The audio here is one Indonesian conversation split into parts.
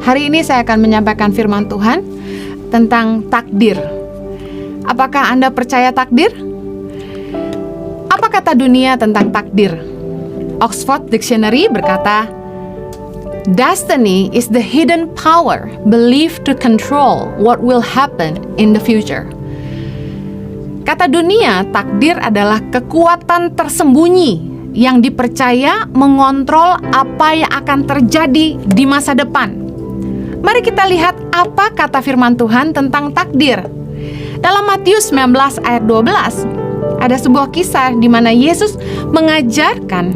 Hari ini saya akan menyampaikan firman Tuhan tentang takdir. Apakah Anda percaya takdir? Apa kata dunia tentang takdir? Oxford Dictionary berkata, "Destiny is the hidden power believed to control what will happen in the future." Kata dunia, takdir adalah kekuatan tersembunyi yang dipercaya mengontrol apa yang akan terjadi di masa depan. Mari kita lihat apa kata firman Tuhan tentang takdir. Dalam Matius 19 ayat 12, ada sebuah kisah di mana Yesus mengajarkan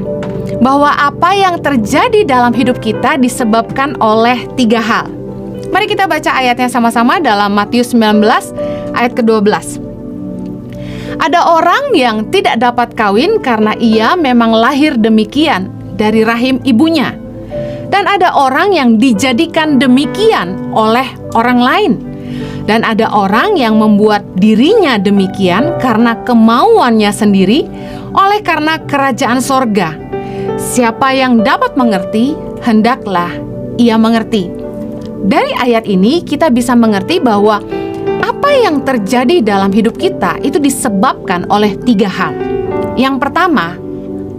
bahwa apa yang terjadi dalam hidup kita disebabkan oleh 3 hal. Mari kita baca ayatnya sama-sama dalam Matius 19 ayat ke-12. Ada orang yang tidak dapat kawin karena ia memang lahir demikian dari rahim ibunya. Dan ada orang yang dijadikan demikian oleh orang lain. Dan ada orang yang membuat dirinya demikian karena kemauannya sendiri, oleh karena kerajaan sorga. Siapa yang dapat mengerti, hendaklah ia mengerti. Dari ayat ini kita bisa mengerti bahwa apa yang terjadi dalam hidup kita itu disebabkan oleh 3 hal. Yang pertama,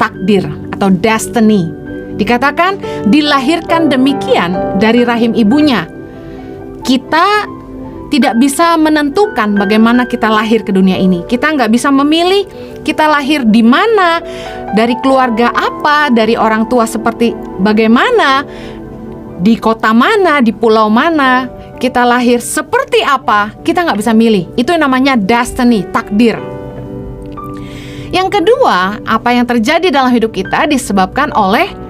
takdir atau destiny. Dikatakan dilahirkan demikian dari rahim ibunya. Kita tidak bisa menentukan bagaimana kita lahir ke dunia ini. Kita nggak bisa memilih kita lahir di mana, dari keluarga apa, dari orang tua seperti bagaimana, di kota mana, di pulau mana, kita lahir seperti apa, kita nggak bisa milih. Itu yang namanya destiny, takdir. Yang kedua, apa yang terjadi dalam hidup kita disebabkan oleh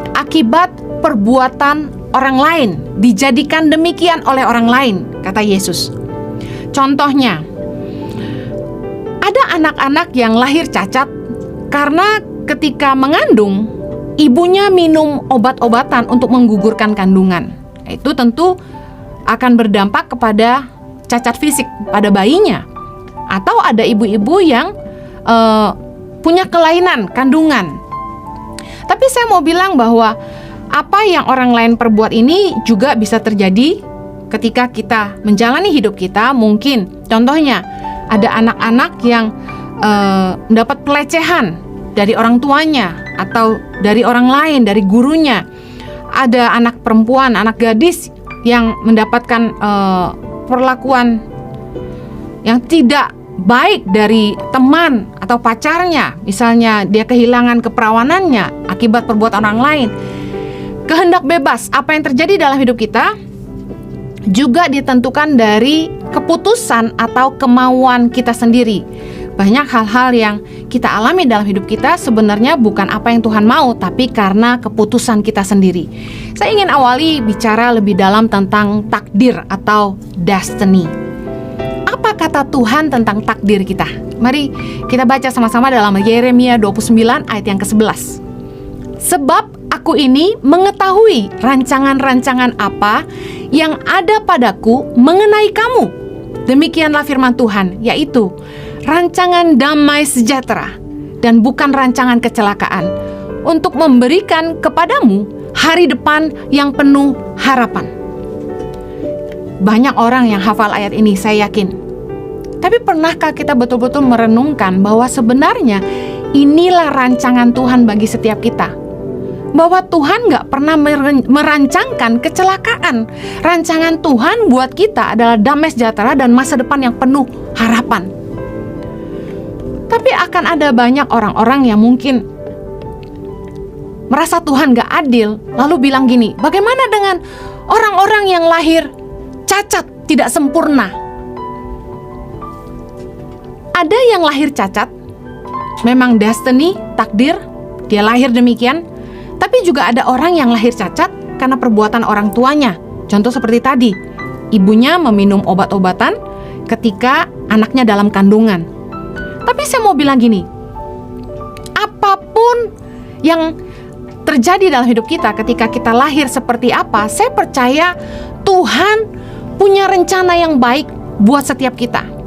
akibat perbuatan orang lain, dijadikan demikian oleh orang lain, kata Yesus. Contohnya, ada anak-anak yang lahir cacat karena ketika mengandung, ibunya minum obat-obatan untuk menggugurkan kandungan. Itu tentu akan berdampak kepada cacat fisik pada bayinya. Atau ada ibu-ibu yang punya kelainan kandungan. Tapi saya mau bilang bahwa apa yang orang lain perbuat ini juga bisa terjadi ketika kita menjalani hidup kita. Mungkin contohnya ada anak-anak yang mendapat pelecehan dari orang tuanya atau dari orang lain, dari gurunya. Ada anak perempuan, anak gadis yang mendapatkan perlakuan yang tidak baik dari teman atau pacarnya. Misalnya dia kehilangan keperawanannya akibat perbuatan orang lain. Kehendak bebas, apa yang terjadi dalam hidup kita juga ditentukan dari keputusan atau kemauan kita sendiri. Banyak hal-hal yang kita alami dalam hidup kita sebenarnya bukan apa yang Tuhan mau, tapi karena keputusan kita sendiri. Saya ingin awali bicara lebih dalam tentang takdir atau destiny. Apa kata Tuhan tentang takdir kita? Mari kita baca sama-sama dalam Yeremia 29 ayat yang ke-11. Sebab aku ini mengetahui rancangan-rancangan apa yang ada padaku mengenai kamu. Demikianlah firman Tuhan, yaitu rancangan damai sejahtera dan bukan rancangan kecelakaan, untuk memberikan kepadamu hari depan yang penuh harapan. Banyak orang yang hafal ayat ini, saya yakin. Tapi pernahkah kita betul-betul merenungkan bahwa sebenarnya inilah rancangan Tuhan bagi setiap kita? Bahwa Tuhan gak pernah merancangkan kecelakaan. Rancangan Tuhan buat kita adalah damai sejahtera dan masa depan yang penuh harapan. Tapi akan ada banyak orang-orang yang mungkin merasa Tuhan gak adil, lalu bilang gini, bagaimana dengan orang-orang yang lahir cacat, tidak sempurna? Ada yang lahir cacat, memang destiny, takdir, dia lahir demikian. Tapi juga ada orang yang lahir cacat karena perbuatan orang tuanya. Contoh seperti tadi, ibunya meminum obat-obatan ketika anaknya dalam kandungan. Tapi saya mau bilang gini, apapun yang terjadi dalam hidup kita ketika kita lahir seperti apa, saya percaya Tuhan punya rencana yang baik buat setiap kita.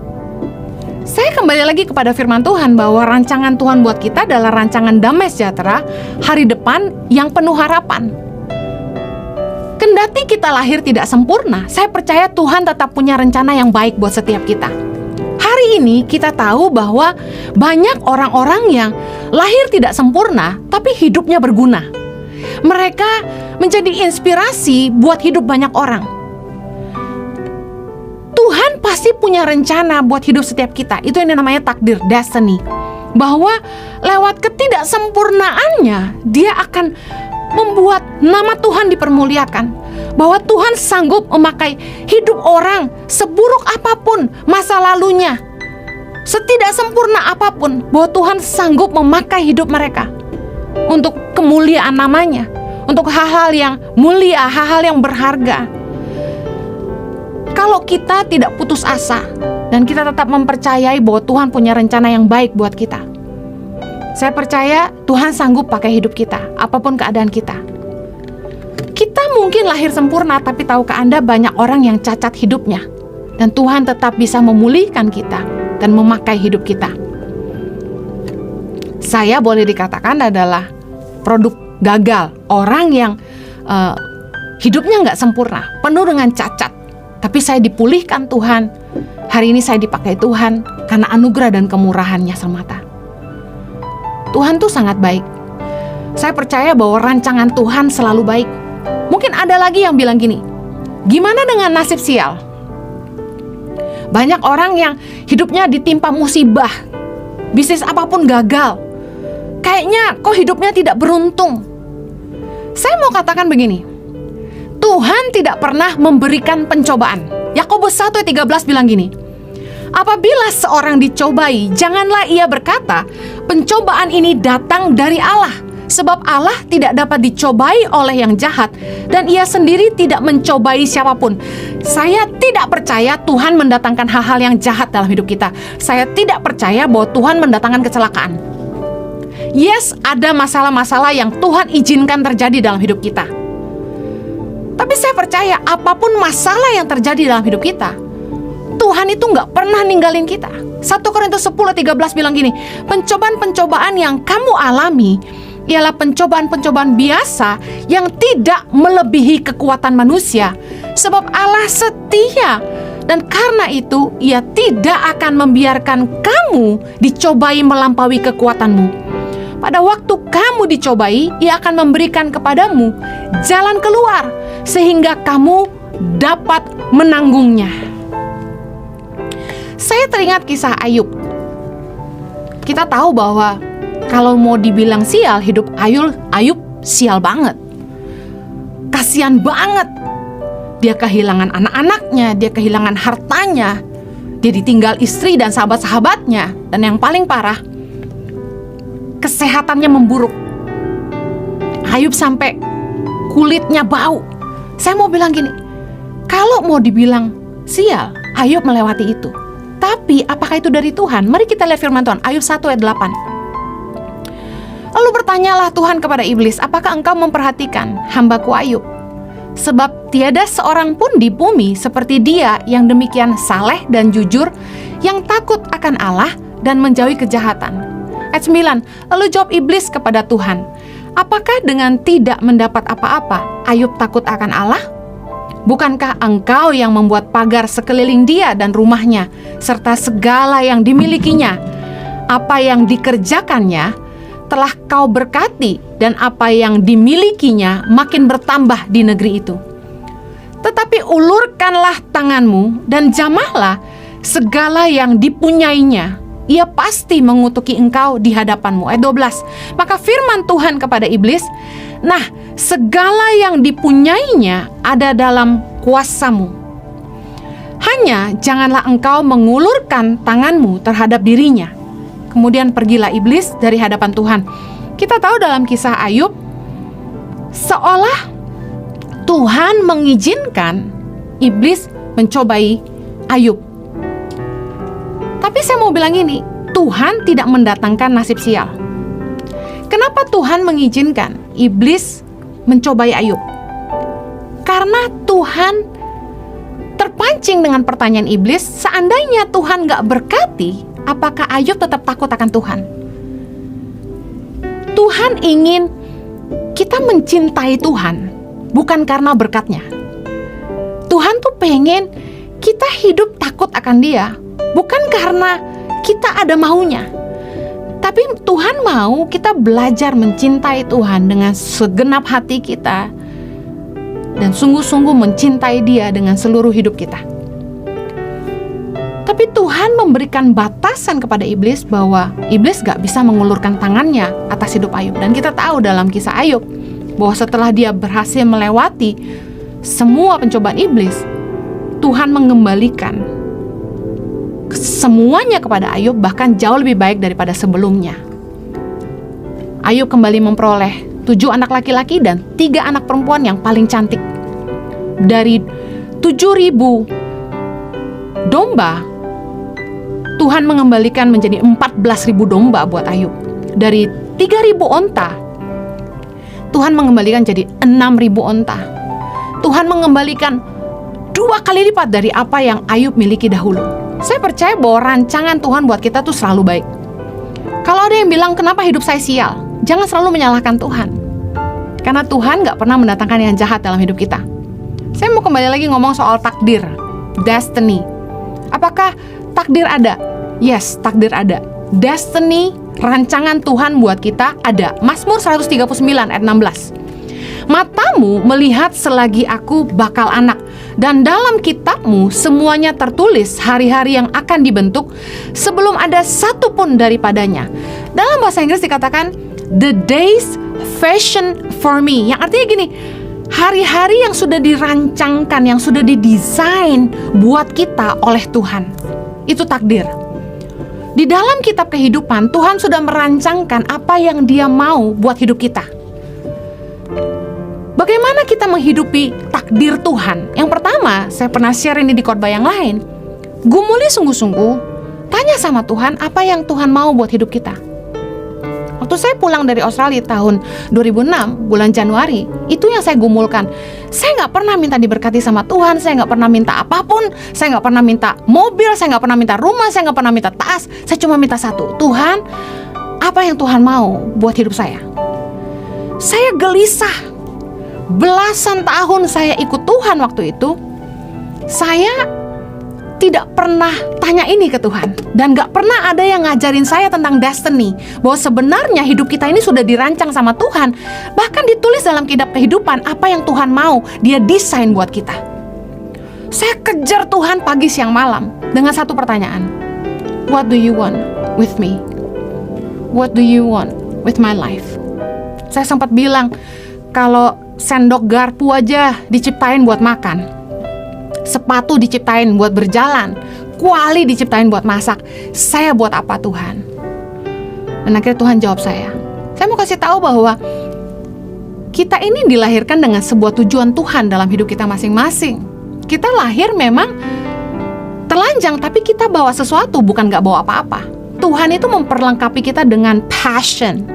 Saya kembali lagi kepada firman Tuhan bahwa rancangan Tuhan buat kita adalah rancangan damai sejahtera, hari depan yang penuh harapan. Kendati kita lahir tidak sempurna, saya percaya Tuhan tetap punya rencana yang baik buat setiap kita. Hari ini kita tahu bahwa banyak orang-orang yang lahir tidak sempurna, tapi hidupnya berguna. Mereka menjadi inspirasi buat hidup banyak orang. Tuhan pasti punya rencana buat hidup setiap kita. Itu yang namanya takdir, destiny. Bahwa lewat ketidaksempurnaannya, dia akan membuat nama Tuhan dipermuliakan. Bahwa Tuhan sanggup memakai hidup orang seburuk apapun masa lalunya, setidak sempurna apapun, bahwa Tuhan sanggup memakai hidup mereka untuk kemuliaan namanya, untuk hal-hal yang mulia, hal-hal yang berharga. Kalau kita tidak putus asa dan kita tetap mempercayai bahwa Tuhan punya rencana yang baik buat kita, saya percaya Tuhan sanggup pakai hidup kita, apapun keadaan kita. Kita mungkin lahir sempurna, tapi tahukah Anda banyak orang yang cacat hidupnya, dan Tuhan tetap bisa memulihkan kita dan memakai hidup kita. Saya boleh dikatakan adalah produk gagal, orang yang hidupnya nggak sempurna, penuh dengan cacat. Tapi saya dipulihkan Tuhan. Hari ini saya dipakai Tuhan karena anugerah dan kemurahan-Nya semata. Tuhan tuh sangat baik. Saya percaya bahwa rancangan Tuhan selalu baik. Mungkin ada lagi yang bilang gini, gimana dengan nasib sial? Banyak orang yang hidupnya ditimpa musibah, bisnis apapun gagal. Kayaknya kok hidupnya tidak beruntung. Saya mau katakan begini, Tuhan tidak pernah memberikan pencobaan. Yakobus 1 ayat 13 bilang gini, apabila seorang dicobai, janganlah ia berkata, pencobaan ini datang dari Allah. Sebab Allah tidak dapat dicobai oleh yang jahat, dan ia sendiri tidak mencobai siapapun. Saya tidak percaya Tuhan mendatangkan hal-hal yang jahat dalam hidup kita. Saya tidak percaya bahwa Tuhan mendatangkan kecelakaan. Yes, ada masalah-masalah yang Tuhan izinkan terjadi dalam hidup kita. Tapi saya percaya apapun masalah yang terjadi dalam hidup kita, Tuhan itu nggak pernah ninggalin kita. 1 Korintus 10:13 bilang gini, pencobaan-pencobaan yang kamu alami ialah pencobaan-pencobaan biasa yang tidak melebihi kekuatan manusia. Sebab Allah setia, dan karena itu Ia tidak akan membiarkan kamu dicobai melampaui kekuatanmu. Pada waktu kamu dicobai, Ia akan memberikan kepadamu jalan keluar, sehingga kamu dapat menanggungnya. Saya teringat kisah Ayub. Kita tahu bahwa kalau mau dibilang sial, hidup Ayub sial banget. Kasian banget. Dia kehilangan anak-anaknya, dia kehilangan hartanya, dia ditinggal istri dan sahabat-sahabatnya, dan yang paling parah, kesehatannya memburuk. Ayub sampai kulitnya bau. Saya mau bilang gini, kalau mau dibilang sial, Ayub melewati itu. Tapi apakah itu dari Tuhan? Mari kita lihat firman Tuhan, Ayub 1 ayat 8. Lalu bertanyalah Tuhan kepada iblis, apakah engkau memperhatikan hambaku Ayub? Sebab tiada seorang pun di bumi seperti dia yang demikian saleh dan jujur, yang takut akan Allah dan menjauhi kejahatan. Ayat 9, lalu jawab iblis kepada Tuhan, apakah dengan tidak mendapat apa-apa, Ayub takut akan Allah? Bukankah engkau yang membuat pagar sekeliling dia dan rumahnya, serta segala yang dimilikinya? Apa yang dikerjakannya telah kau berkati, dan apa yang dimilikinya makin bertambah di negeri itu. Tetapi ulurkanlah tanganmu dan jamahlah segala yang dipunyainya. Ia pasti mengutuki engkau di hadapanmu. Ayat 12. Maka firman Tuhan kepada iblis, nah, segala yang dipunyainya ada dalam kuasamu. Hanya janganlah engkau mengulurkan tanganmu terhadap dirinya. Kemudian pergilah iblis dari hadapan Tuhan. Kita tahu dalam kisah Ayub, seolah Tuhan mengizinkan iblis mencobai Ayub. Tapi saya mau bilang ini, Tuhan tidak mendatangkan nasib sial. Kenapa Tuhan mengizinkan iblis mencobai Ayub? Karena Tuhan terpancing dengan pertanyaan iblis, seandainya Tuhan gak berkati, apakah Ayub tetap takut akan Tuhan? Tuhan ingin kita mencintai Tuhan bukan karena berkatnya, tuh pengen kita hidup takut akan Dia, bukan karena kita ada maunya, tapi Tuhan mau kita belajar mencintai Tuhan dengan segenap hati kita dan sungguh-sungguh mencintai Dia dengan seluruh hidup kita. Tapi Tuhan memberikan batasan kepada iblis bahwa iblis gak bisa mengulurkan tangannya atas hidup Ayub. Dan kita tahu dalam kisah Ayub bahwa setelah dia berhasil melewati semua pencobaan iblis, Tuhan mengembalikan semuanya kepada Ayub, bahkan jauh lebih baik daripada sebelumnya. Ayub kembali memperoleh 7 anak laki-laki dan 3 anak perempuan yang paling cantik. Dari 7.000 domba, Tuhan mengembalikan menjadi 14.000 domba buat Ayub. Dari 3.000 onta, Tuhan mengembalikan jadi 6.000 onta. Tuhan mengembalikan 2 kali lipat dari apa yang Ayub miliki dahulu. Saya percaya bahwa rancangan Tuhan buat kita tuh selalu baik. Kalau ada yang bilang, kenapa hidup saya sial? Jangan selalu menyalahkan Tuhan. Karena Tuhan gak pernah mendatangkan yang jahat dalam hidup kita. Saya mau kembali lagi ngomong soal takdir, destiny. Apakah takdir ada? Yes, takdir ada. Destiny, rancangan Tuhan buat kita ada. Mazmur 139 ayat 16. Matamu melihat selagi aku bakal anak, dan dalam kitabmu semuanya tertulis hari-hari yang akan dibentuk sebelum ada satu pun daripadanya. Dalam bahasa Inggris dikatakan the days fashioned for me, yang artinya gini, hari-hari yang sudah dirancangkan, yang sudah didesain buat kita oleh Tuhan. Itu takdir. Di dalam kitab kehidupan, Tuhan sudah merancangkan apa yang Dia mau buat hidup kita. Bagaimana kita menghidupi takdir Tuhan? Yang pertama, saya pernah share ini di khotbah yang lain. Gumuli sungguh-sungguh, tanya sama Tuhan apa yang Tuhan mau buat hidup kita. Waktu saya pulang dari Australia tahun 2006, bulan Januari, itu yang saya gumulkan. Saya gak pernah minta diberkati sama Tuhan, saya gak pernah minta apapun, saya gak pernah minta mobil, saya gak pernah minta rumah, saya gak pernah minta tas. Saya cuma minta satu, Tuhan, apa yang Tuhan mau buat hidup saya? Saya gelisah. Belasan tahun saya ikut Tuhan waktu itu, saya tidak pernah tanya ini ke Tuhan. Dan gak pernah ada yang ngajarin saya tentang destiny, bahwa sebenarnya hidup kita ini sudah dirancang sama Tuhan. Bahkan ditulis dalam kitab kehidupan apa yang Tuhan mau, Dia desain buat kita. Saya kejar Tuhan pagi siang malam dengan satu pertanyaan, what do you want with me? What do you want with my life? Saya sempat bilang, kalau sendok garpu aja diciptain buat makan, sepatu diciptain buat berjalan, kuali diciptain buat masak, saya buat apa Tuhan? Dan akhirnya Tuhan jawab saya mau kasih tahu bahwa kita ini dilahirkan dengan sebuah tujuan Tuhan dalam hidup kita masing-masing. Kita lahir memang telanjang, tapi kita bawa sesuatu, bukan gak bawa apa-apa. Tuhan itu memperlengkapi kita dengan passion,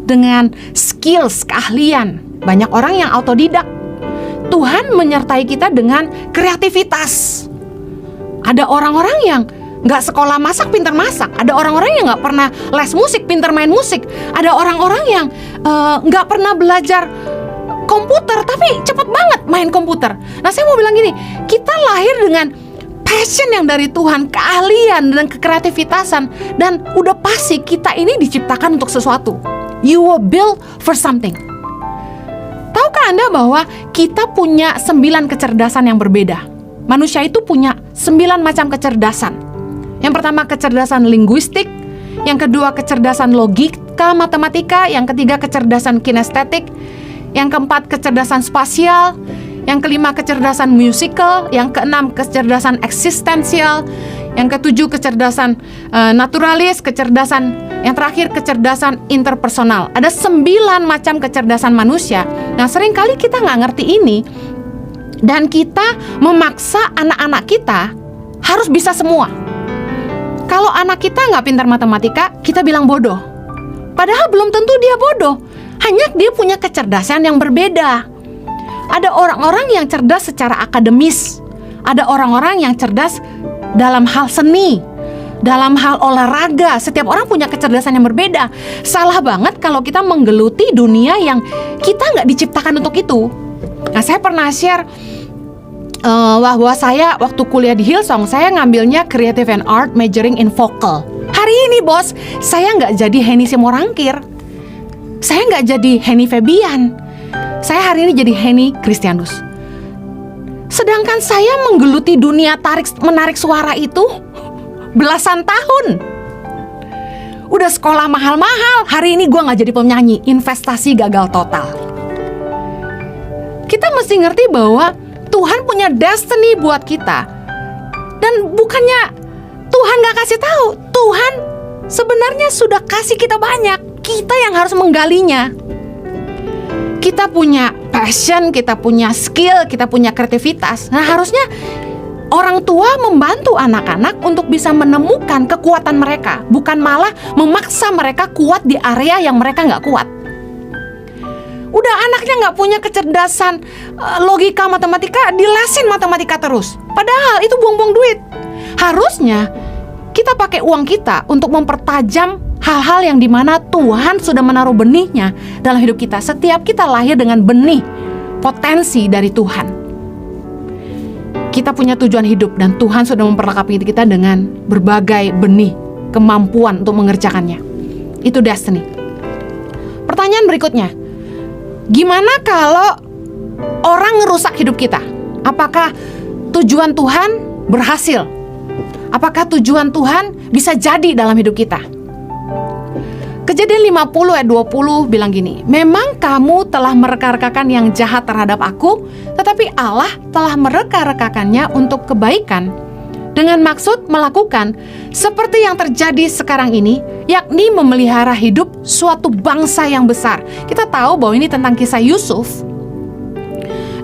dengan skills, keahlian. Banyak orang yang autodidak. Tuhan menyertai kita dengan kreativitas. Ada orang-orang yang gak sekolah masak, pintar masak. Ada orang-orang yang gak pernah les musik, pintar main musik. Ada orang-orang yang gak pernah belajar komputer, tapi cepat banget main komputer. Nah, saya mau bilang gini, kita lahir dengan passion yang dari Tuhan, keahlian dan kekreativitasan. Dan udah pasti kita ini diciptakan untuk sesuatu. You were built for something. Tahukah Anda bahwa kita punya 9 kecerdasan yang berbeda? Manusia itu punya 9 macam kecerdasan. Yang pertama kecerdasan linguistik, yang kedua kecerdasan logika matematika, yang ketiga kecerdasan kinestetik, yang keempat kecerdasan spasial, yang kelima kecerdasan musikal, yang keenam kecerdasan eksistensial, yang ketujuh kecerdasan naturalis, yang terakhir kecerdasan interpersonal. Ada 9 macam kecerdasan manusia. Nah, seringkali kita nggak ngerti ini, dan kita memaksa anak-anak kita harus bisa semua. Kalau anak kita nggak pintar matematika, kita bilang bodoh. Padahal belum tentu dia bodoh, hanya dia punya kecerdasan yang berbeda. Ada orang-orang yang cerdas secara akademis, ada orang-orang yang cerdas dalam hal seni, dalam hal olahraga. Setiap orang punya kecerdasan yang berbeda. Salah banget kalau kita menggeluti dunia yang kita nggak diciptakan untuk itu. Nah, saya pernah share bahwa saya waktu kuliah di Hillsong, saya ngambilnya Creative and Art, majoring in vocal. Hari ini bos, saya nggak jadi Henny Simorangkir, saya nggak jadi Henny Febian, saya hari ini jadi Henny Kristianus. Sedangkan saya menggeluti dunia menarik suara itu belasan tahun. Udah sekolah mahal-mahal, hari ini gue gak jadi penyanyi. Investasi gagal total. Kita mesti ngerti bahwa Tuhan punya destiny buat kita. Dan bukannya Tuhan gak kasih tahu, Tuhan sebenarnya sudah kasih kita banyak. Kita yang harus menggalinya. Kita punya passion, kita punya skill, kita punya kreativitas. Nah harusnya orang tua membantu anak-anak untuk bisa menemukan kekuatan mereka, bukan malah memaksa mereka kuat di area yang mereka nggak kuat. Udah anaknya nggak punya kecerdasan logika matematika, dilesin matematika terus. Padahal itu buang-buang duit. Harusnya kita pakai uang kita untuk mempertajam hal-hal yang dimana Tuhan sudah menaruh benihnya dalam hidup kita. Setiap kita lahir dengan benih potensi dari Tuhan. Kita punya tujuan hidup dan Tuhan sudah memperlengkapi kita dengan berbagai benih kemampuan untuk mengerjakannya. Itu destiny. Pertanyaan berikutnya, gimana kalau orang ngerusak hidup kita? Apakah tujuan Tuhan berhasil? Apakah tujuan Tuhan bisa jadi dalam hidup kita? Kejadian 50 ayat 20 bilang gini, memang kamu telah mereka-rekakan yang jahat terhadap aku, tetapi Allah telah mereka-rekakannya untuk kebaikan, dengan maksud melakukan seperti yang terjadi sekarang ini, yakni memelihara hidup suatu bangsa yang besar. Kita tahu bahwa ini tentang kisah Yusuf,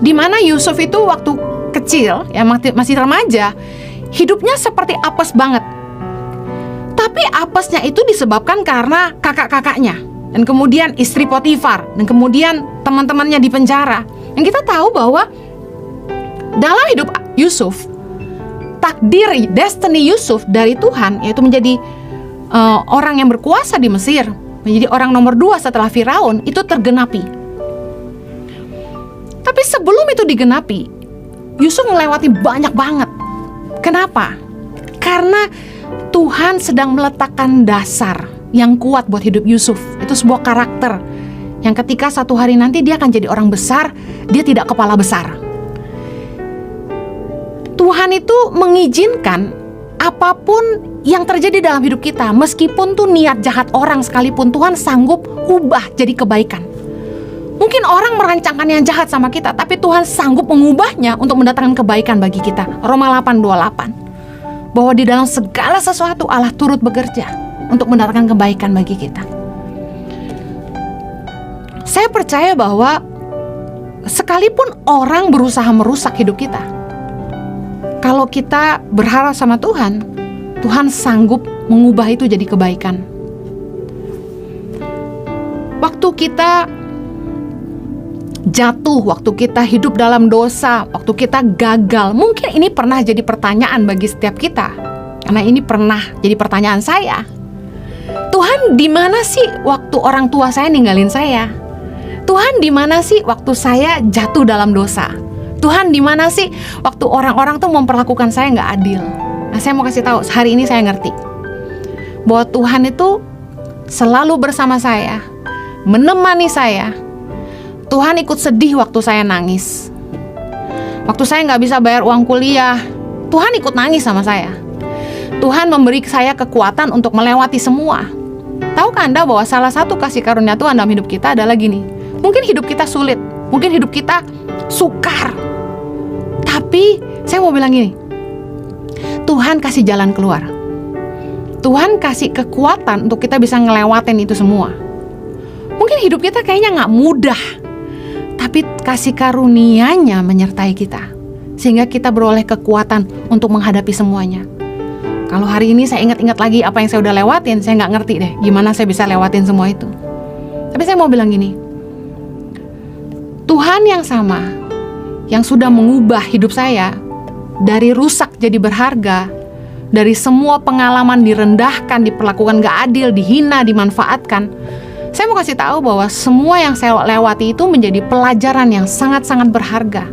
di mana Yusuf itu waktu kecil, ya masih remaja, hidupnya seperti apes banget. Tapi apesnya itu disebabkan karena kakak-kakaknya, dan kemudian istri Potifar, dan kemudian teman-temannya di penjara. Dan kita tahu bahwa dalam hidup Yusuf, takdir destiny Yusuf dari Tuhan, yaitu menjadi orang yang berkuasa di Mesir, menjadi orang nomor 2 setelah Firaun, itu tergenapi. Tapi sebelum itu digenapi, Yusuf melewati banyak banget. Kenapa? Karena Tuhan sedang meletakkan dasar yang kuat buat hidup Yusuf. Itu sebuah karakter yang ketika satu hari nanti dia akan jadi orang besar, dia tidak kepala besar. Tuhan itu mengizinkan apapun yang terjadi dalam hidup kita, meskipun tuh niat jahat orang sekalipun, Tuhan sanggup ubah jadi kebaikan. Mungkin orang merancangkan yang jahat sama kita, tapi Tuhan sanggup mengubahnya untuk mendatangkan kebaikan bagi kita. Roma 8:28. Bahwa di dalam segala sesuatu Allah turut bekerja untuk mendatangkan kebaikan bagi kita. Saya percaya bahwa sekalipun orang berusaha merusak hidup kita, kalau kita berharap sama Tuhan, Tuhan sanggup mengubah itu jadi kebaikan. Waktu kita jatuh, waktu kita hidup dalam dosa, waktu kita gagal, mungkin ini pernah jadi pertanyaan bagi setiap kita. Karena ini pernah jadi pertanyaan saya. Tuhan, di mana sih waktu orang tua saya ninggalin saya? Tuhan, di mana sih waktu saya jatuh dalam dosa? Tuhan, di mana sih waktu orang-orang tuh memperlakukan saya nggak adil? Nah, saya mau kasih tahu, hari ini saya ngerti bahwa Tuhan itu selalu bersama saya, menemani saya. Tuhan ikut sedih waktu saya nangis. Waktu saya nggak bisa bayar uang kuliah, Tuhan ikut nangis sama saya. Tuhan memberi saya kekuatan untuk melewati semua. Tahukah Anda bahwa salah satu kasih karunia Tuhan dalam hidup kita adalah gini? Mungkin hidup kita sulit, mungkin hidup kita sukar, tapi saya mau bilang gini, Tuhan kasih jalan keluar. Tuhan kasih kekuatan untuk kita bisa ngelewatin itu semua. Mungkin hidup kita kayaknya nggak mudah, tapi kasih karunia-Nya menyertai kita, sehingga kita beroleh kekuatan untuk menghadapi semuanya. Kalau hari ini saya ingat-ingat lagi apa yang saya udah lewatin, saya nggak ngerti deh gimana saya bisa lewatin semua itu. Tapi saya mau bilang gini, Tuhan yang sama, yang sudah mengubah hidup saya dari rusak jadi berharga, dari semua pengalaman direndahkan, diperlakukan gak adil, dihina, dimanfaatkan, saya mau kasih tahu bahwa semua yang saya lewati itu menjadi pelajaran yang sangat-sangat berharga.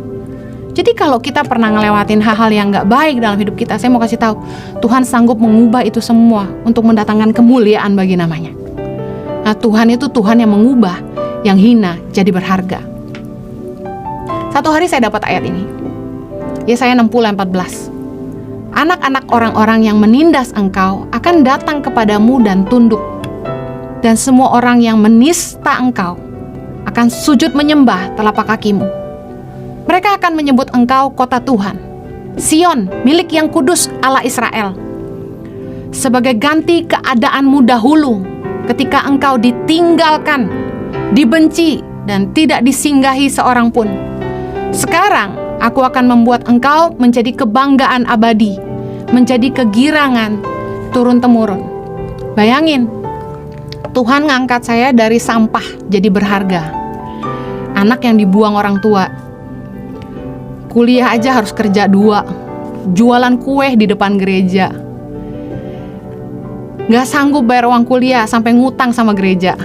Jadi kalau kita pernah ngelewatin hal-hal yang gak baik dalam hidup kita, saya mau kasih tahu, Tuhan sanggup mengubah itu semua untuk mendatangkan kemuliaan bagi namanya. Nah, Tuhan itu Tuhan yang mengubah yang hina jadi berharga. Satu hari saya dapat ayat ini, Yesaya 60 ayat 14. Anak-anak orang-orang yang menindas engkau akan datang kepadamu dan tunduk, dan semua orang yang menista engkau akan sujud menyembah telapak kakimu. Mereka akan menyebut engkau kota Tuhan, Sion, milik yang kudus Allah Israel. Sebagai ganti keadaanmu dahulu, ketika engkau ditinggalkan, dibenci, dan tidak disinggahi seorang pun. Sekarang aku akan membuat engkau menjadi kebanggaan abadi, menjadi kegirangan turun-temurun. Bayangin, Tuhan ngangkat saya dari sampah jadi berharga. Anak yang dibuang orang tua, kuliah aja harus kerja 2, jualan kue di depan gereja, gak sanggup bayar uang kuliah sampai ngutang sama gereja.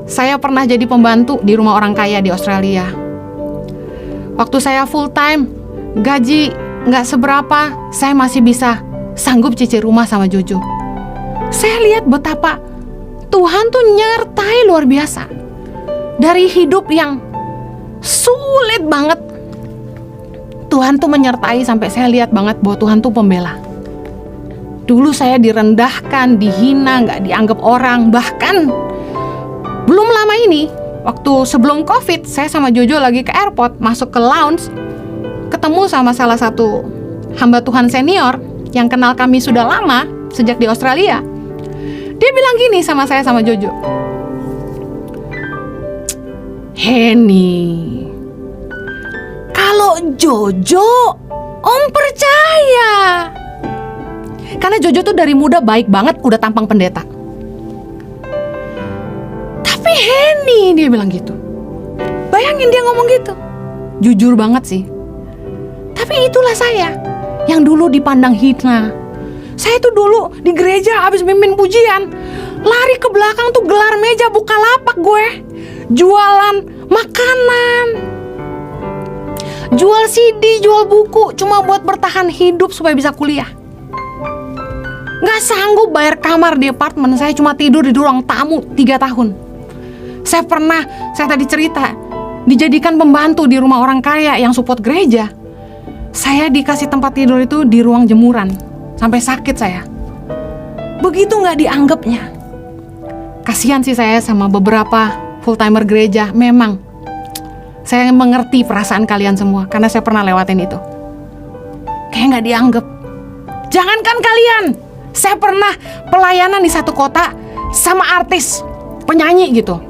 Saya pernah jadi pembantu di rumah orang kaya di Australia. Waktu saya full time, gaji gak seberapa, saya masih bisa sanggup cicil rumah sama Jojo. Saya lihat betapa Tuhan tuh nyertai luar biasa. Dari hidup yang sulit banget, Tuhan tuh menyertai sampai saya lihat banget bahwa Tuhan tuh pembela. Dulu saya direndahkan, dihina, gak dianggap orang. Bahkan belum lama ini, waktu sebelum COVID, saya sama Jojo lagi ke airport, masuk ke lounge, ketemu sama salah satu hamba Tuhan senior yang kenal kami sudah lama, sejak di Australia. Dia bilang gini sama saya sama Jojo, Henny, kalau Jojo, Om percaya. Karena Jojo tuh dari muda baik banget, udah tampang pendeta. Tapi Henny, dia bilang gitu. Bayangin dia ngomong gitu. Jujur banget sih. Tapi itulah saya, yang dulu dipandang hina. Saya tuh dulu di gereja habis mimpin pujian, lari ke belakang tuh gelar meja Bukalapak gue, jualan makanan, jual CD, jual buku, cuma buat bertahan hidup supaya bisa kuliah. Gak sanggup bayar kamar di apartemen, saya cuma tidur di ruang tamu 3 tahun. Saya tadi cerita, dijadikan pembantu di rumah orang kaya yang support gereja. Saya dikasih tempat tidur itu di ruang jemuran, sampai sakit saya. Begitu gak dianggapnya. Kasihan sih saya sama beberapa full-timer gereja. Memang saya mengerti perasaan kalian semua, karena saya pernah lewatin itu. Kayak gak dianggap. Jangankan kalian, saya pernah pelayanan di satu kota sama artis, penyanyi gitu,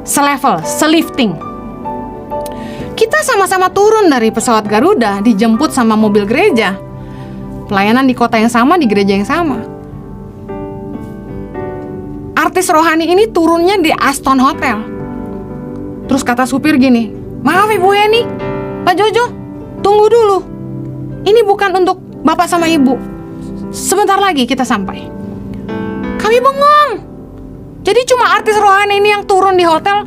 selevel, selifting. Kita sama-sama turun dari pesawat Garuda, dijemput sama mobil gereja. Pelayanan di kota yang sama, di gereja yang sama. Artis rohani ini turunnya di Aston Hotel. Terus kata supir gini, maaf Ibu Henny, Pak Jojo, tunggu dulu. Ini bukan untuk Bapak sama Ibu. Sebentar lagi kita sampai. Kami bengong. Jadi cuma artis rohani ini yang turun di hotel.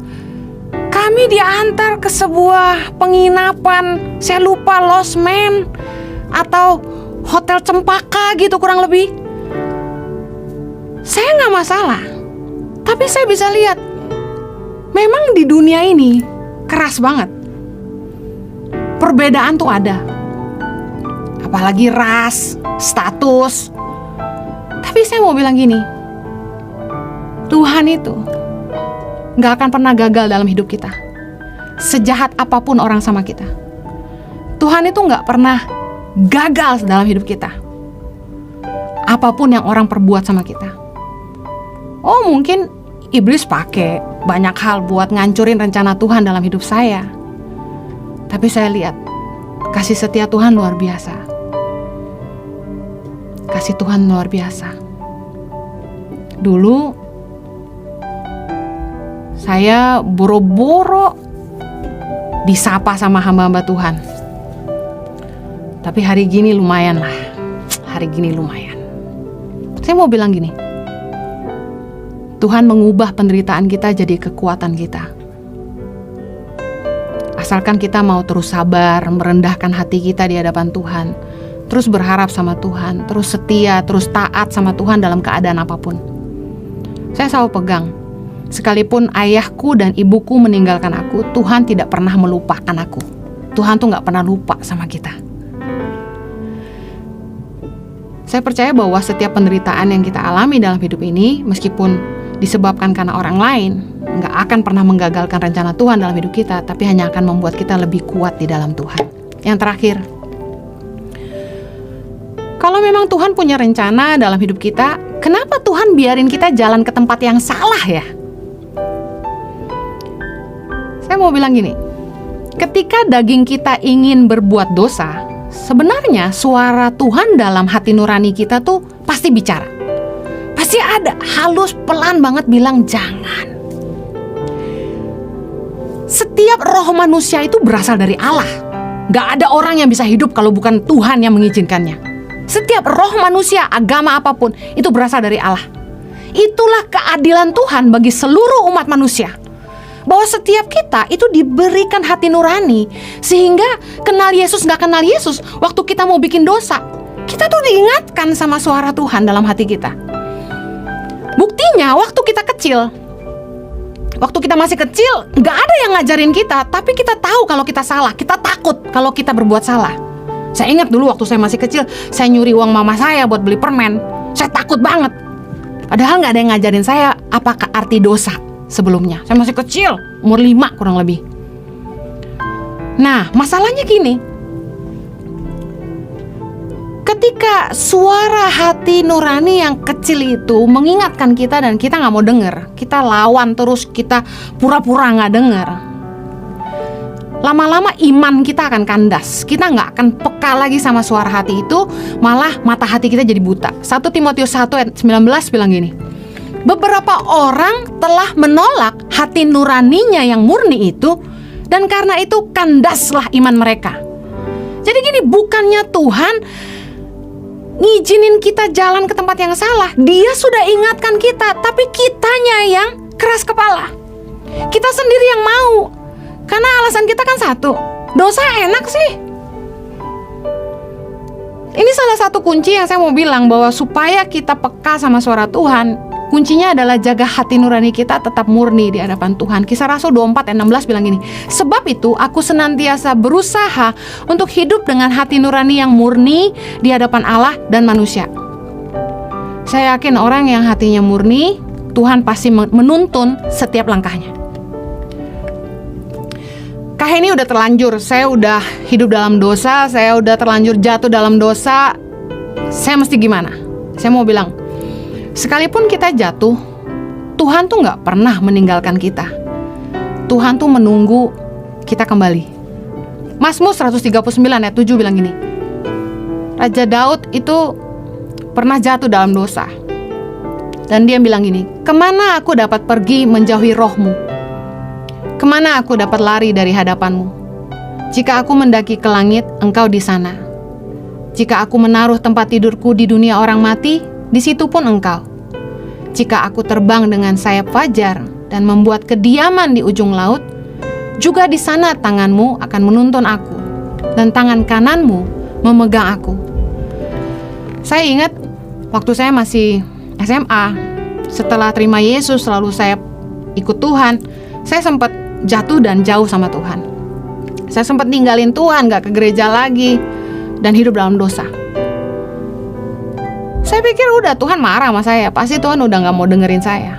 Kami diantar ke sebuah penginapan, saya lupa Losmen atau Hotel Cempaka gitu kurang lebih. Saya gak masalah, tapi saya bisa lihat memang di dunia ini keras banget. Perbedaan tuh ada, apalagi ras, status. Tapi saya mau bilang gini, Tuhan itu gak akan pernah gagal dalam hidup kita. Sejahat apapun orang sama kita, Tuhan itu gak pernah gagal dalam hidup kita. Apapun yang orang perbuat sama kita. Oh, mungkin iblis pakai banyak hal buat ngancurin rencana Tuhan dalam hidup saya. Tapi saya lihat kasih setia Tuhan luar biasa. Kasih Tuhan luar biasa. Dulu saya boro-boro disapa sama hamba-hamba Tuhan. Tapi hari gini lumayan lah. Hari gini lumayan. Saya mau bilang gini, Tuhan mengubah penderitaan kita jadi kekuatan kita. Asalkan kita mau terus sabar, merendahkan hati kita di hadapan Tuhan, terus berharap sama Tuhan, terus setia, terus taat sama Tuhan dalam keadaan apapun. Saya selalu pegang, sekalipun ayahku dan ibuku meninggalkan aku, Tuhan tidak pernah melupakan aku. Tuhan tuh gak pernah lupa sama kita. Saya percaya bahwa setiap penderitaan yang kita alami dalam hidup ini, meskipun disebabkan karena orang lain, gak akan pernah menggagalkan rencana Tuhan dalam hidup kita, tapi hanya akan membuat kita lebih kuat di dalam Tuhan. Yang terakhir, kalau memang Tuhan punya rencana dalam hidup kita, kenapa Tuhan biarin kita jalan ke tempat yang salah ya? Saya mau bilang gini, ketika daging kita ingin berbuat dosa, sebenarnya suara Tuhan dalam hati nurani kita tuh pasti bicara. Pasti ada, halus, pelan banget bilang jangan. Setiap roh manusia itu berasal dari Allah. Gak ada orang yang bisa hidup kalau bukan Tuhan yang mengizinkannya. Setiap roh manusia, agama apapun, itu berasal dari Allah. Itulah keadilan Tuhan bagi seluruh umat manusia, bahwa setiap kita itu diberikan hati nurani, sehingga kenal Yesus gak kenal Yesus, waktu kita mau bikin dosa, kita tuh diingatkan sama suara Tuhan dalam hati kita. Buktinya waktu kita kecil, waktu kita masih kecil, gak ada yang ngajarin kita, tapi kita tahu kalau kita salah, kita takut kalau kita berbuat salah. Saya ingat dulu waktu saya masih kecil, saya nyuri uang mama saya buat beli permen. Saya takut banget. Padahal gak ada yang ngajarin saya apakah arti dosa sebelumnya. Saya masih kecil, umur 5 kurang lebih. Nah, masalahnya gini. Ketika suara hati nurani yang kecil itu mengingatkan kita dan kita gak mau denger, kita lawan terus, kita pura-pura gak denger, lama-lama iman kita akan kandas. Kita gak akan peka lagi sama suara hati itu, malah mata hati kita jadi buta. 1 Timotius 1 ayat 19 bilang gini, beberapa orang telah menolak hati nuraninya yang murni itu, dan karena itu kandaslah iman mereka. Jadi gini, bukannya Tuhan ngizinin kita jalan ke tempat yang salah, Dia sudah ingatkan kita, tapi kitanya yang keras kepala. Kita sendiri yang mau. Karena alasan kita kan satu, dosa enak sih. Ini salah satu kunci yang saya mau bilang, bahwa supaya kita peka sama suara Tuhan, kuncinya adalah jaga hati nurani kita tetap murni di hadapan Tuhan. Kisah Rasul 24 ayat 16 bilang gini, sebab itu aku senantiasa berusaha untuk hidup dengan hati nurani yang murni di hadapan Allah dan manusia. Saya yakin orang yang hatinya murni, Tuhan pasti menuntun setiap langkahnya. Kak ini udah terlanjur, saya udah hidup dalam dosa, saya udah terlanjur jatuh dalam dosa, saya mesti gimana? Saya mau bilang, sekalipun kita jatuh, Tuhan tuh gak pernah meninggalkan kita. Tuhan tuh menunggu kita kembali. Mazmur 139 ayat 7 bilang gini, Raja Daud itu pernah jatuh dalam dosa, dan dia bilang gini, kemana aku dapat pergi menjauhi rohmu? Kemana aku dapat lari dari hadapanmu? Jika aku mendaki ke langit, engkau di sana. Jika aku menaruh tempat tidurku di dunia orang mati, di situ pun engkau. Jika aku terbang dengan sayap fajar dan membuat kediaman di ujung laut, juga di sana tanganmu akan menuntun aku, dan tangan kananmu memegang aku. Saya ingat waktu saya masih SMA, setelah terima Yesus lalu saya ikut Tuhan, saya sempat jatuh dan jauh sama Tuhan. Saya sempat ninggalin Tuhan, gak ke gereja lagi, dan hidup dalam dosa. Saya pikir udah Tuhan marah sama saya, pasti Tuhan udah gak mau dengerin saya.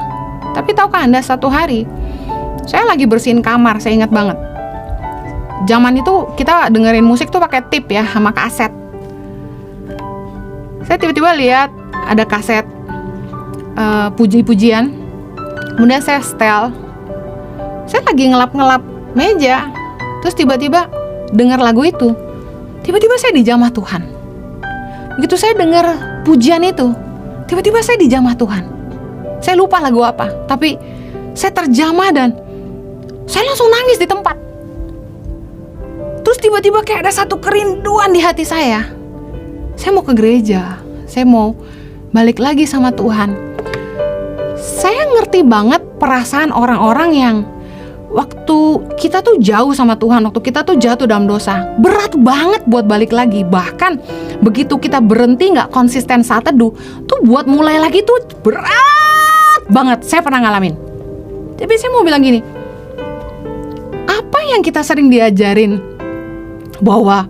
Tapi tahukah Anda, satu hari saya lagi bersihin kamar, saya ingat banget. Zaman itu kita dengerin musik tuh pakai tip ya, sama kaset. Saya tiba-tiba lihat ada kaset puji-pujian. Kemudian saya setel. Saya lagi ngelap-ngelap meja, terus tiba-tiba dengar lagu itu. Tiba-tiba saya dijamah Tuhan. Begitu saya dengar pujian itu, tiba-tiba saya dijamah Tuhan. Saya lupa lagu apa, tapi saya terjamah dan saya langsung nangis di tempat. Terus tiba-tiba kayak ada satu kerinduan di hati saya. Saya mau ke gereja, saya mau balik lagi sama Tuhan. Saya ngerti banget perasaan orang-orang yang waktu kita tuh jauh sama Tuhan, waktu kita tuh jatuh dalam dosa, berat banget buat balik lagi. Bahkan begitu kita berhenti gak konsisten saat teduh, tuh buat mulai lagi tuh berat banget. Saya pernah ngalamin. Tapi saya mau bilang gini, apa yang kita sering diajarin bahwa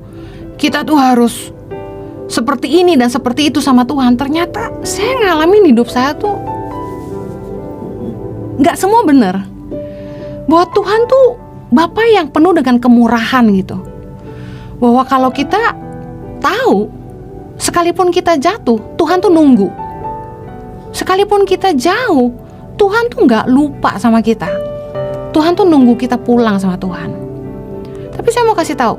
kita tuh harus seperti ini dan seperti itu sama Tuhan, ternyata saya ngalamin hidup saya tuh gak semua bener. Bahwa Tuhan tuh Bapa yang penuh dengan kemurahan gitu. Bahwa kalau kita tahu, sekalipun kita jatuh, Tuhan tuh nunggu. Sekalipun kita jauh, Tuhan tuh gak lupa sama kita. Tuhan tuh nunggu kita pulang sama Tuhan. Tapi saya mau kasih tahu,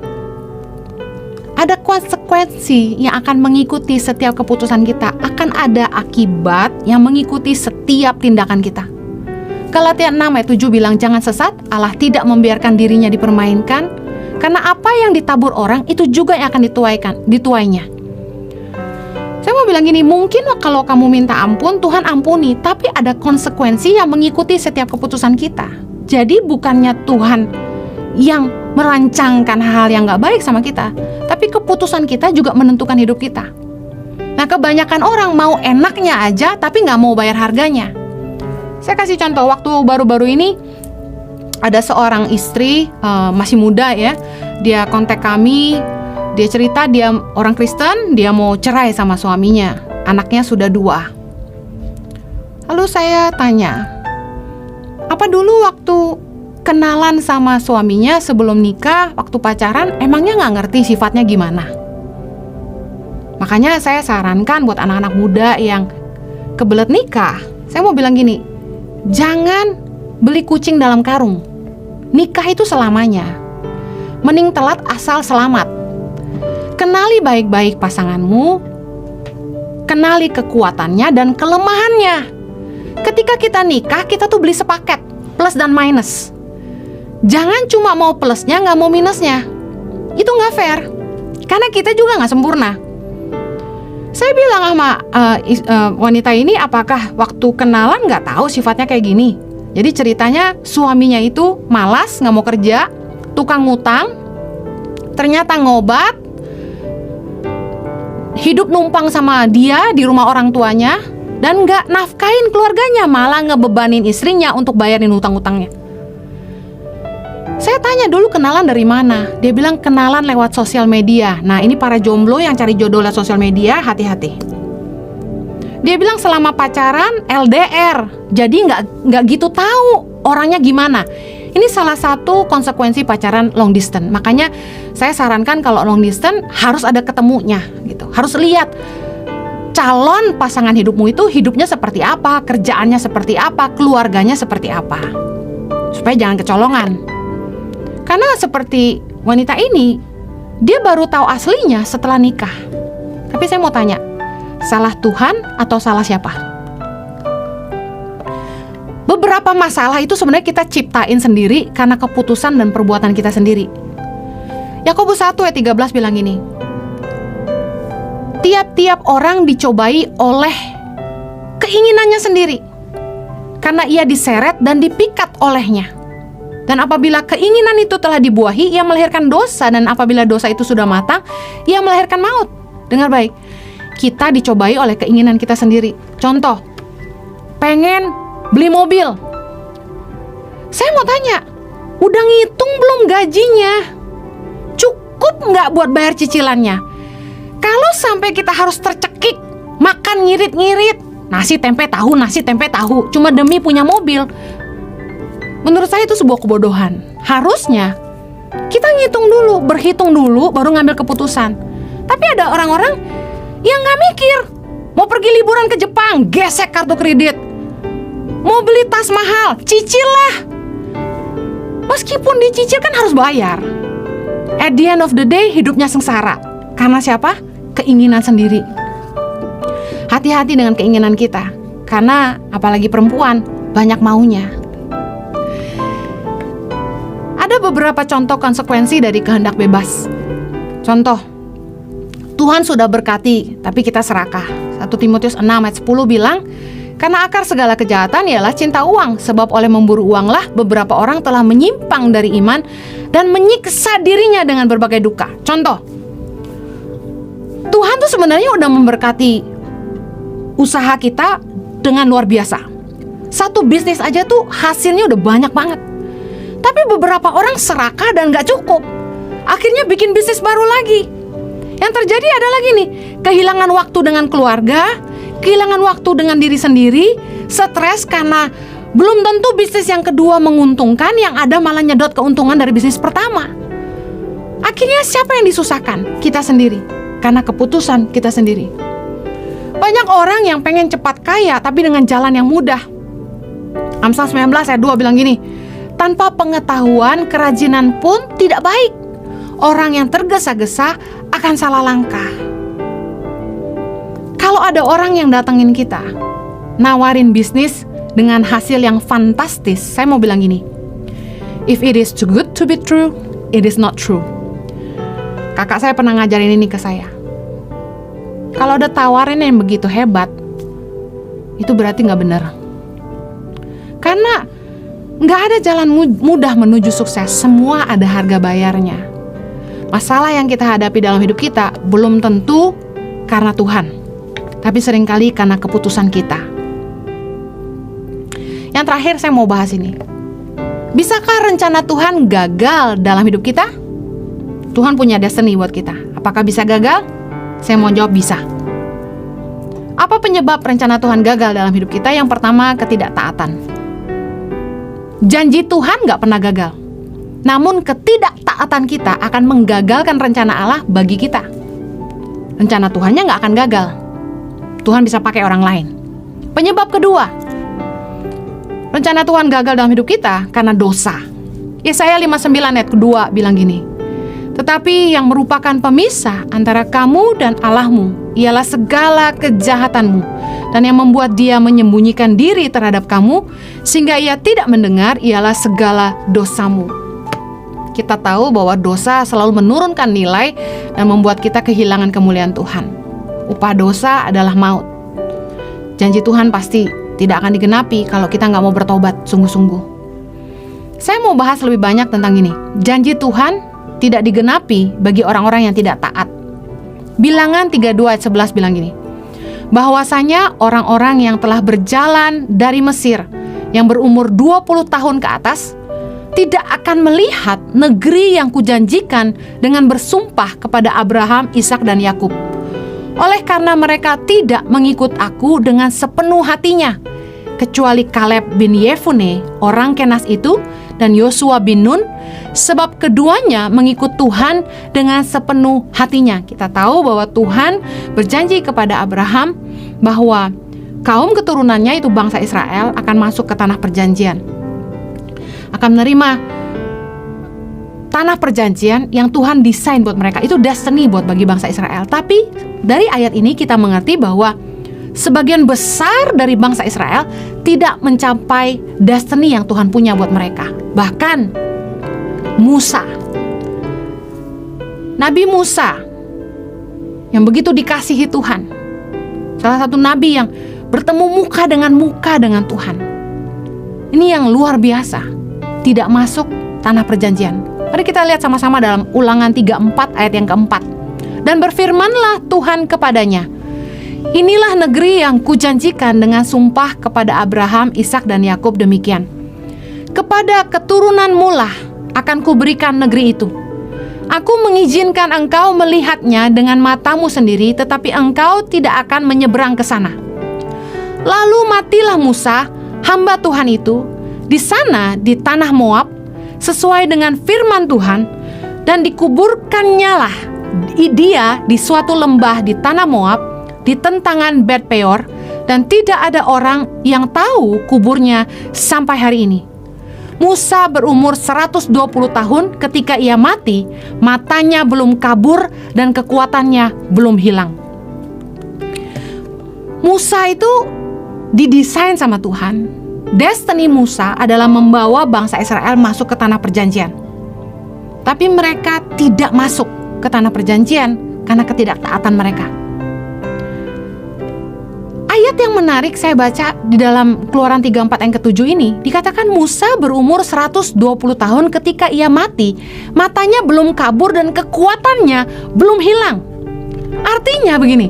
ada konsekuensi yang akan mengikuti setiap keputusan kita. Akan ada akibat yang mengikuti setiap tindakan kita. Galatia 6 ayat 7 bilang, jangan sesat, Allah tidak membiarkan dirinya dipermainkan, karena apa yang ditabur orang itu juga yang akan dituainya. Saya mau bilang gini, mungkin kalau kamu minta ampun, Tuhan ampuni, tapi ada konsekuensi yang mengikuti setiap keputusan kita. Jadi bukannya Tuhan yang merancangkan hal yang gak baik sama kita, tapi keputusan kita juga menentukan hidup kita. Nah, kebanyakan orang mau enaknya aja, tapi gak mau bayar harganya. Saya kasih contoh, waktu baru-baru ini ada seorang istri masih muda ya, dia kontak kami, dia cerita dia orang Kristen, dia mau cerai sama suaminya, anaknya sudah 2. Lalu saya tanya, apa dulu waktu kenalan sama suaminya sebelum nikah, waktu pacaran, emangnya gak ngerti sifatnya gimana? Makanya saya sarankan buat anak-anak muda yang kebelet nikah, saya mau bilang gini, jangan beli kucing dalam karung. Nikah itu selamanya. Mending telat asal selamat. Kenali baik-baik pasanganmu, kenali kekuatannya dan kelemahannya. Ketika kita nikah, kita tuh beli sepaket, plus dan minus. Jangan cuma mau plusnya, gak mau minusnya. Itu gak fair, karena kita juga gak sempurna. Saya bilang sama wanita ini, apakah waktu kenalan gak tahu sifatnya kayak gini? Jadi ceritanya suaminya itu malas, gak mau kerja, tukang ngutang, ternyata ngobat, hidup numpang sama dia di rumah orang tuanya, dan gak nafkain keluarganya, malah ngebebanin istrinya untuk bayarin hutang-hutangnya. Saya tanya dulu kenalan dari mana? Dia bilang kenalan lewat sosial media. Nah, ini para jomblo yang cari jodoh lewat sosial media, hati-hati. Dia bilang selama pacaran LDR, jadi nggak gitu tahu orangnya gimana. Ini salah satu konsekuensi pacaran long distance. Makanya saya sarankan kalau long distance harus ada ketemunya, gitu. Harus lihat calon pasangan hidupmu itu hidupnya seperti apa, kerjaannya seperti apa, keluarganya seperti apa, supaya jangan kecolongan. Karena seperti wanita ini, dia baru tahu aslinya setelah nikah. Tapi saya mau tanya, salah Tuhan atau salah siapa? Beberapa masalah itu sebenarnya kita ciptain sendiri karena keputusan dan perbuatan kita sendiri. Yakobus 1 ayat 13 bilang gini, tiap-tiap orang dicobai oleh keinginannya sendiri, karena ia diseret dan dipikat olehnya. Dan apabila keinginan itu telah dibuahi, ia melahirkan dosa. Dan apabila dosa itu sudah matang, ia melahirkan maut. Dengar baik, kita dicobai oleh keinginan kita sendiri. Contoh, pengen beli mobil. Saya mau tanya, udah ngitung belum gajinya? Cukup nggak buat bayar cicilannya? Kalau sampai kita harus tercekik, makan ngirit-ngirit, nasi tempe tahu, cuma demi punya mobil, menurut saya itu sebuah kebodohan. Harusnya kita ngitung dulu, berhitung dulu, baru ngambil keputusan. Tapi ada orang-orang yang gak mikir. Mau pergi liburan ke Jepang, gesek kartu kredit. Mau beli tas mahal, cicil lah. Meskipun dicicil kan harus bayar. At the end of the day, hidupnya sengsara. Karena siapa? Keinginan sendiri. Hati-hati dengan keinginan kita. Karena apalagi perempuan, banyak maunya. Ada beberapa contoh konsekuensi dari kehendak bebas. Contoh, Tuhan sudah berkati, tapi kita serakah. 1 Timotius 6 ayat 10 bilang, Karena akar segala kejahatan ialah cinta uang, sebab oleh memburu uanglah beberapa orang telah menyimpang dari iman dan menyiksa dirinya dengan berbagai duka. Contoh, Tuhan tuh sebenarnya udah memberkati usaha kita dengan luar biasa. Satu bisnis aja tuh hasilnya udah banyak banget. Tapi beberapa orang serakah dan gak cukup, akhirnya bikin bisnis baru lagi. Yang terjadi adalah gini, kehilangan waktu dengan keluarga, kehilangan waktu dengan diri sendiri, stres karena belum tentu bisnis yang kedua menguntungkan, yang ada malah nyedot keuntungan dari bisnis pertama. Akhirnya siapa yang disusahkan? Kita sendiri, karena keputusan kita sendiri. Banyak orang yang pengen cepat kaya tapi dengan jalan yang mudah. Amsal 19 ayat 2 bilang gini, tanpa pengetahuan kerajinan pun tidak baik. Orang yang tergesa-gesa akan salah langkah. Kalau ada orang yang datengin kita, nawarin bisnis dengan hasil yang fantastis, saya mau bilang gini, if it is too good to be true, it is not true. Kakak saya pernah ngajarin ini ke saya. Kalau ada tawaran yang begitu hebat, itu berarti gak benar. Karena gak ada jalan mudah menuju sukses, semua ada harga bayarnya. Masalah yang kita hadapi dalam hidup kita belum tentu karena Tuhan, tapi seringkali karena keputusan kita. Yang terakhir saya mau bahas ini. Bisakah rencana Tuhan gagal dalam hidup kita? Tuhan punya destiny buat kita. Apakah bisa gagal? Saya mau jawab bisa. Apa penyebab rencana Tuhan gagal dalam hidup kita? Yang pertama, ketidaktaatan. Janji Tuhan gak pernah gagal. Namun ketidaktaatan kita akan menggagalkan rencana Allah bagi kita. Rencana Tuhannya gak akan gagal. Tuhan bisa pakai orang lain. Penyebab kedua, rencana Tuhan gagal dalam hidup kita karena dosa. Yesaya 59 ayat kedua bilang gini, tetapi yang merupakan pemisah antara kamu dan Allahmu ialah segala kejahatanmu, dan yang membuat dia menyembunyikan diri terhadap kamu sehingga ia tidak mendengar ialah segala dosamu. Kita tahu bahwa dosa selalu menurunkan nilai dan membuat kita kehilangan kemuliaan Tuhan. Upah dosa adalah maut. Janji Tuhan pasti tidak akan digenapi kalau kita nggak mau bertobat sungguh-sungguh. Saya mau bahas lebih banyak tentang ini. Janji Tuhan tidak digenapi bagi orang-orang yang tidak taat. Bilangan 32 ayat 11 bilang gini, bahwasanya orang-orang yang telah berjalan dari Mesir yang berumur 20 tahun ke atas tidak akan melihat negeri yang kujanjikan dengan bersumpah kepada Abraham, Ishak dan Yakub. Oleh karena mereka tidak mengikut aku dengan sepenuh hatinya, kecuali Kaleb bin Yefune, orang Kenas itu, dan Yosua bin Nun, sebab keduanya mengikut Tuhan dengan sepenuh hatinya. Kita tahu bahwa Tuhan berjanji kepada Abraham bahwa kaum keturunannya, itu bangsa Israel, akan masuk ke tanah perjanjian, akan menerima tanah perjanjian yang Tuhan desain buat mereka. Itu destiny buat bagi bangsa Israel. Tapi dari ayat ini kita mengerti bahwa sebagian besar dari bangsa Israel tidak mencapai destiny yang Tuhan punya buat mereka. Bahkan Musa, Nabi Musa yang begitu dikasihi Tuhan, salah satu nabi yang bertemu muka dengan Tuhan, ini yang luar biasa, tidak masuk tanah perjanjian. Mari kita lihat sama-sama dalam Ulangan 34 ayat yang keempat. Dan berfirmanlah Tuhan kepadanya, inilah negeri yang kujanjikan dengan sumpah kepada Abraham, Ishak dan Yakub demikian. Kepada keturunanmu lah akan kuberikan negeri itu. Aku mengizinkan engkau melihatnya dengan matamu sendiri, tetapi engkau tidak akan menyeberang ke sana. Lalu matilah Musa, hamba Tuhan itu, di sana di tanah Moab, sesuai dengan firman Tuhan, dan dikuburkannya lah dia di suatu lembah di tanah Moab, di tentangan Bet Peor, dan tidak ada orang yang tahu kuburnya sampai hari ini. Musa berumur 120 tahun ketika ia mati, matanya belum kabur dan kekuatannya belum hilang. Musa itu didesain sama Tuhan. Destiny Musa adalah membawa bangsa Israel masuk ke tanah perjanjian. Tapi mereka tidak masuk ke tanah perjanjian karena ketidaktaatan mereka. Ayat yang menarik saya baca di dalam Keluaran 34 ayat ke-7 ini, dikatakan Musa berumur 120 tahun ketika ia mati. Matanya belum kabur dan kekuatannya belum hilang. Artinya begini,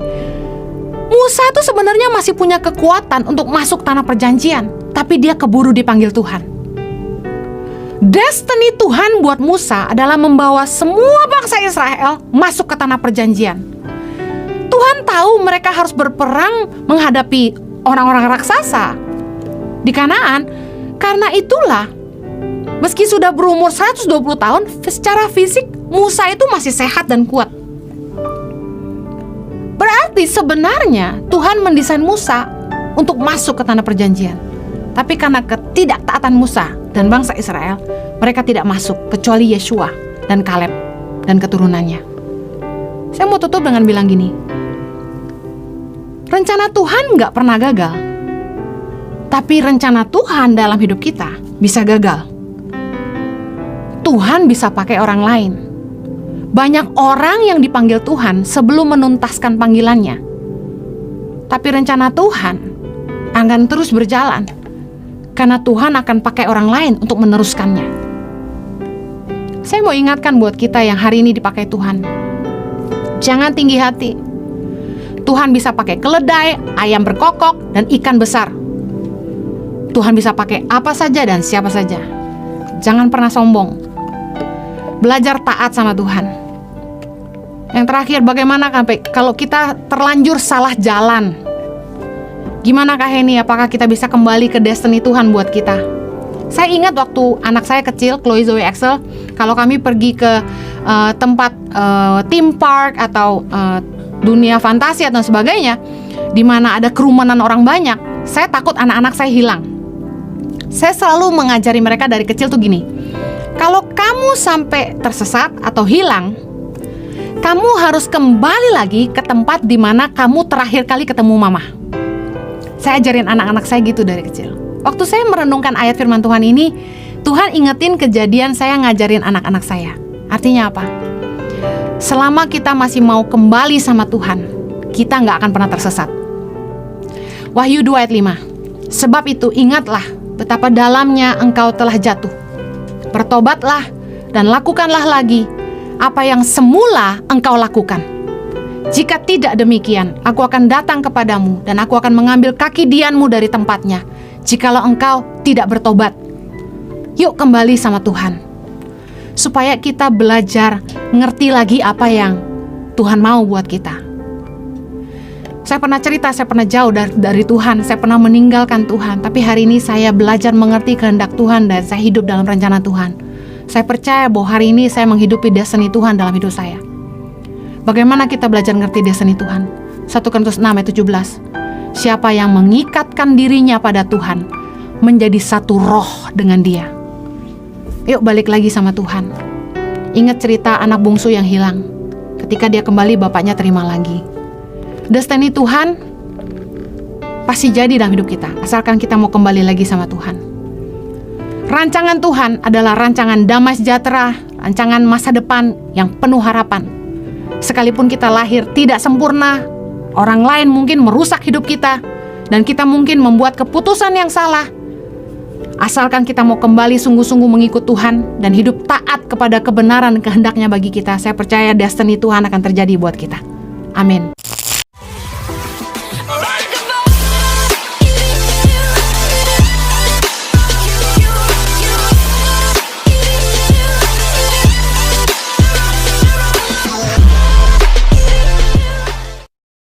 Musa itu sebenarnya masih punya kekuatan untuk masuk tanah perjanjian, tapi dia keburu dipanggil Tuhan. Destiny Tuhan buat Musa adalah membawa semua bangsa Israel masuk ke tanah perjanjian. Tuhan tahu mereka harus berperang menghadapi orang-orang raksasa di Kanaan. Karena itulah, meski sudah berumur 120 tahun, secara fisik Musa itu masih sehat dan kuat. Berarti sebenarnya Tuhan mendesain Musa untuk masuk ke tanah perjanjian. Tapi karena ketidaktaatan Musa dan bangsa Israel, mereka tidak masuk kecuali Yeshua dan Kaleb dan keturunannya. Saya mau tutup dengan bilang gini, rencana Tuhan nggak pernah gagal, tapi rencana Tuhan dalam hidup kita bisa gagal. Tuhan bisa pakai orang lain. Banyak orang yang dipanggil Tuhan sebelum menuntaskan panggilannya, tapi rencana Tuhan akan terus berjalan karena Tuhan akan pakai orang lain untuk meneruskannya. Saya mau ingatkan buat kita yang hari ini dipakai Tuhan, jangan tinggi hati. Tuhan bisa pakai keledai, ayam berkokok, dan ikan besar. Tuhan bisa pakai apa saja dan siapa saja. Jangan pernah sombong. Belajar taat sama Tuhan. Yang terakhir, bagaimana kalau kita terlanjur salah jalan? Gimana Kak Heni, apakah kita bisa kembali ke destiny Tuhan buat kita? Saya ingat waktu anak saya kecil, Chloe Zoe Axel, kalau kami pergi ke tempat theme park atau dunia fantasi dan sebagainya, di mana ada kerumunan orang banyak, saya takut anak-anak saya hilang. Saya selalu mengajari mereka dari kecil tuh gini, kalau kamu sampai tersesat atau hilang, kamu harus kembali lagi ke tempat di mana kamu terakhir kali ketemu mama. Saya ajarin anak-anak saya gitu dari kecil. Waktu saya merenungkan ayat firman Tuhan ini, Tuhan ingetin kejadian saya ngajarin anak-anak saya. Artinya apa? Selama kita masih mau kembali sama Tuhan, kita nggak akan pernah tersesat. Wahyu 2 ayat 5. Sebab itu ingatlah betapa dalamnya engkau telah jatuh. Bertobatlah dan lakukanlah lagi apa yang semula engkau lakukan. Jika tidak demikian, aku akan datang kepadamu dan aku akan mengambil kaki dianmu dari tempatnya, jikalau engkau tidak bertobat. Yuk kembali sama Tuhan, supaya kita belajar ngerti lagi apa yang Tuhan mau buat kita. Saya pernah cerita, saya pernah jauh dari Tuhan, saya pernah meninggalkan Tuhan, tapi hari ini saya belajar mengerti kehendak Tuhan dan saya hidup dalam rencana Tuhan. Saya percaya bahwa hari ini saya menghidupi destiny Tuhan dalam hidup saya. Bagaimana kita belajar ngerti destiny Tuhan? 1 Korintus 6 ayat 17. Siapa yang mengikatkan dirinya pada Tuhan menjadi satu roh dengan Dia. Yuk balik lagi sama Tuhan. Ingat cerita anak bungsu yang hilang. Ketika dia kembali, bapaknya terima lagi. Destiny Tuhan pasti jadi dalam hidup kita, asalkan kita mau kembali lagi sama Tuhan. Rancangan Tuhan adalah rancangan damai sejahtera, rancangan masa depan yang penuh harapan. Sekalipun kita lahir tidak sempurna, orang lain mungkin merusak hidup kita, dan kita mungkin membuat keputusan yang salah. Asalkan kita mau kembali sungguh-sungguh mengikut Tuhan dan hidup taat kepada kebenaran dan kehendaknya bagi kita, saya percaya destiny Tuhan akan terjadi buat kita. Amin.